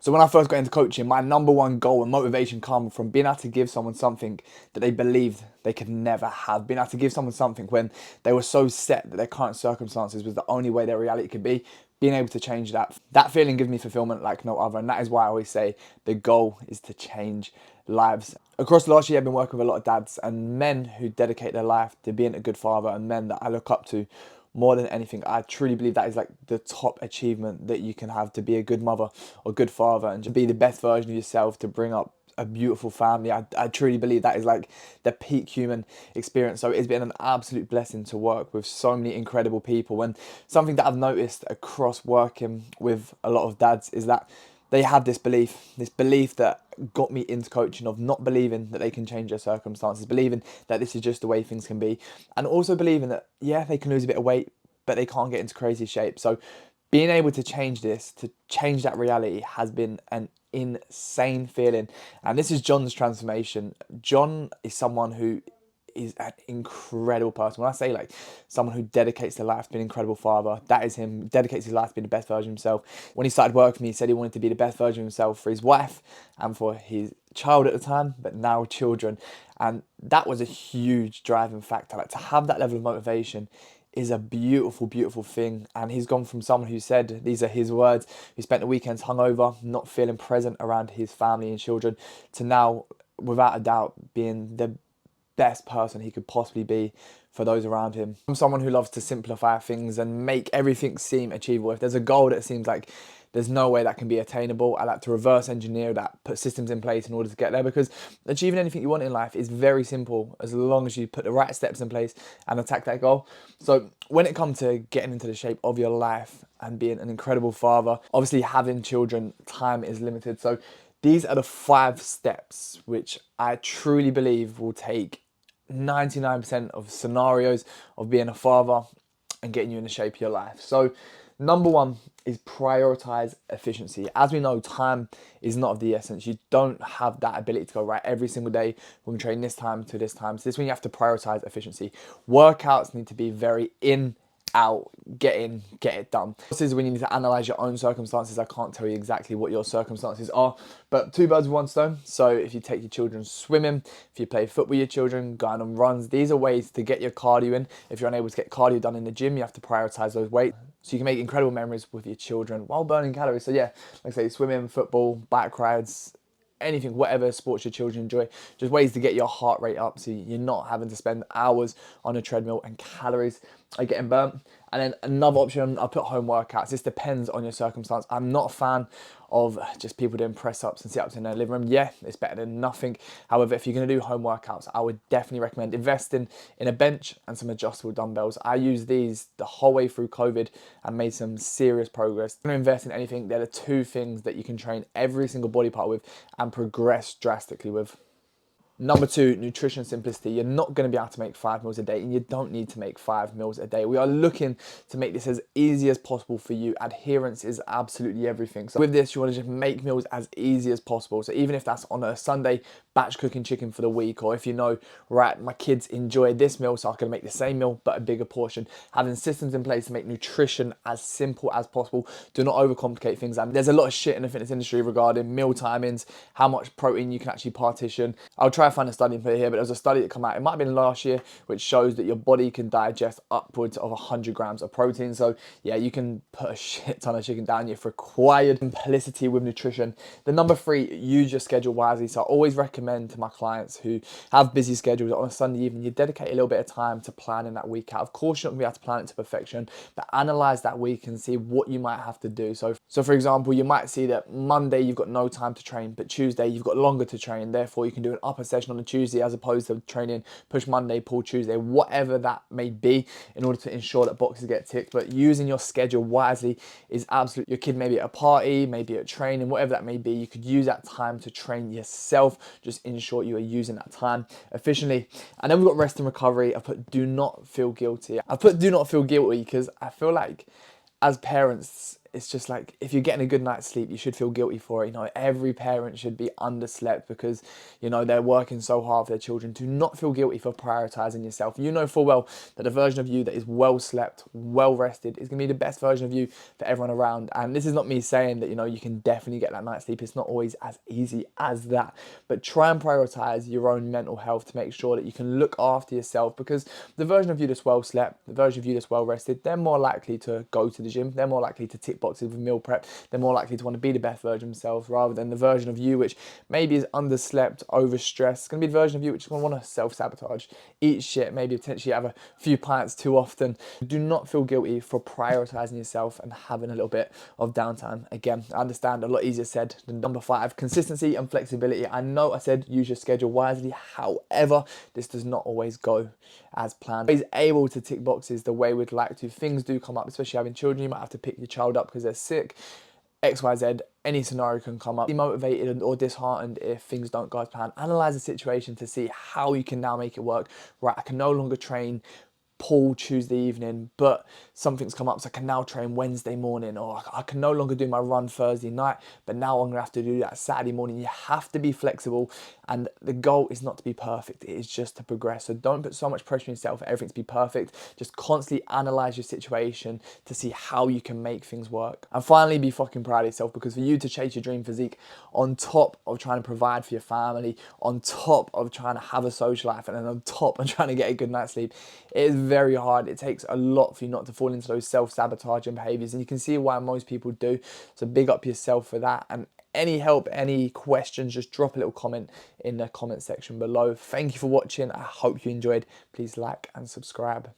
So when I first got into coaching, my number one goal and motivation come from being able to give someone something that they believed they could never have. Being able to give someone something when they were so set that their current circumstances was the only way their reality could be. Being able to change that. That feeling gives me fulfillment like no other. And that is why I always say the goal is to change lives. Across the last year, I've been working with a lot of dads and men who dedicate their life to being a good father, and men that I look up to more than anything. I truly believe that is like the top achievement that you can have, to be a good mother or good father and to be the best version of yourself, to bring up a beautiful family. I truly believe that is like the peak human experience. So it's been an absolute blessing to work with so many incredible people. And something that I've noticed across working with a lot of dads is that they have this belief that got me into coaching, of not believing that they can change their circumstances, believing that this is just the way things can be, and also believing that, yeah, they can lose a bit of weight, but they can't get into crazy shape. So being able to change this, to change that reality, has been an insane feeling. And this is John's transformation. John is someone who is an incredible person. When I say like someone who dedicates their life to being an incredible father, that is him. Dedicates his life to being the best version of himself. When he started working with me, he said he wanted to be the best version of himself for his wife and for his child at the time, but now children. And that was a huge driving factor. Like, to have that level of motivation is a beautiful, beautiful thing. And he's gone from someone who said, these are his words, who spent the weekends hungover, not feeling present around his family and children, to now, without a doubt, being the best person he could possibly be for those around him. I'm someone who loves to simplify things and make everything seem achievable. If there's a goal that seems like there's no way that can be attainable, I like to reverse engineer that, put systems in place in order to get there, because achieving anything you want in life is very simple as long as you put the right steps in place and attack that goal. So when it comes to getting into the shape of your life and being an incredible father, obviously having children, time is limited. So these are the 5 steps which I truly believe will take 99% of scenarios of being a father and getting you in the shape of your life. So number one is prioritize efficiency. As we know, time is not of the essence. You don't have that ability to go, right, every single day we're going to train this time to this time. So this is when you have to prioritize efficiency. Workouts need to be very in, out, get in, get it done. This is when you need to analyze your own circumstances. I can't tell you exactly what your circumstances are, but 2 birds with 1 stone. So if you take your children swimming, if you play football with your children, going on runs, these are ways to get your cardio in. If you're unable to get cardio done in the gym, you have to prioritize those weights so you can make incredible memories with your children while burning calories. So yeah, like I say, swimming, football, bike rides, anything, whatever sports your children enjoy, just ways to get your heart rate up so you're not having to spend hours on a treadmill and calories are getting burnt. And then another option, I'll put home workouts. This depends on your circumstance. I'm not a fan of just people doing press ups and sit ups in their living room. Yeah, it's better than nothing. However, if you're going to do home workouts, I would definitely recommend investing in a bench and some adjustable dumbbells. I used these the whole way through COVID and made some serious progress. If you're going to invest in anything, they're the 2 things that you can train every single body part with and progress drastically with. Number 2, nutrition simplicity. You're not going to be able to make 5 meals a day, and you don't need to make 5 meals a day. We are looking to make this as easy as possible for you. Adherence is absolutely everything. So with this, you want to just make meals as easy as possible. So even if that's on a Sunday, batch cooking chicken for the week, or if you know, right, my kids enjoy this meal, so I can make the same meal but a bigger portion. Having systems in place to make nutrition as simple as possible. Do not overcomplicate things. And there's a lot of shit in the fitness industry regarding meal timings, how much protein you can actually partition. I'll try to find a study and put it here, but there was a study that came out, it might have been last year, which shows that your body can digest upwards of 100 grams of protein. So yeah, you can put a shit ton of chicken down. You've required simplicity with nutrition. The number 3, use your schedule wisely. So I always recommend to my clients who have busy schedules on a Sunday evening, you dedicate a little bit of time to planning that week out. Of course, you're not going to be able to plan it to perfection, but analyze that week and see what you might have to do. So for example, you might see that Monday you've got no time to train, but Tuesday you've got longer to train. Therefore, you can do an upper session on a Tuesday as opposed to training push Monday, pull Tuesday, whatever that may be, in order to ensure that boxes get ticked. But using your schedule wisely is absolute. Your kid may be at a party, maybe at training, whatever that may be, you could use that time to train yourself. Just ensure you are using that time efficiently. And then we've got rest and recovery. I put do not feel guilty. I put do not feel guilty because I feel like as parents, it's just like, if you're getting a good night's sleep, you should feel guilty for it. You know, every parent should be underslept because, you know, they're working so hard for their children. Do not feel guilty for prioritizing yourself. You know full well that a version of you that is well slept, well rested, is going to be the best version of you for everyone around. And this is not me saying that, you know, you can definitely get that night's sleep. It's not always as easy as that. But try and prioritize your own mental health to make sure that you can look after yourself, because the version of you that's well slept, the version of you that's well rested, they're more likely to go to the gym. They're more likely to tick boxes with meal prep. They're more likely to want to be the best version of themselves, rather than the version of you which maybe is underslept, overstressed. It's going to be the version of you which is going to want to self-sabotage, eat shit, maybe potentially have a few pints too often. Do not feel guilty for prioritizing yourself and having a little bit of downtime. Again, I understand, a lot easier said than number 5. Consistency and flexibility. I know I said use your schedule wisely. However, this does not always go as planned. Always able to tick boxes the way we'd like to. Things do come up, especially having children. You might have to pick your child up because they're sick. XYZ, any scenario can come up. Be motivated or disheartened if things don't go as planned. Analyze the situation to see how you can now make it work. Right, I can no longer train pool Tuesday evening, but something's come up, so I can now train Wednesday morning, or I can no longer do my run Thursday night, but now I'm gonna have to do that Saturday morning. You have to be flexible, and the goal is not to be perfect, it is just to progress. So don't put so much pressure on yourself for everything to be perfect. Just constantly analyze your situation to see how you can make things work. And finally, be fucking proud of yourself, because for you to chase your dream physique on top of trying to provide for your family, on top of trying to have a social life, and then on top of trying to get a good night's sleep, it is very hard. It takes a lot for you not to fall into those self-sabotaging behaviors, and you can see why most people do. So big up yourself for that. And any help, any questions, just drop a little comment in the comment section below. Thank you for watching. I hope you enjoyed. Please like and subscribe.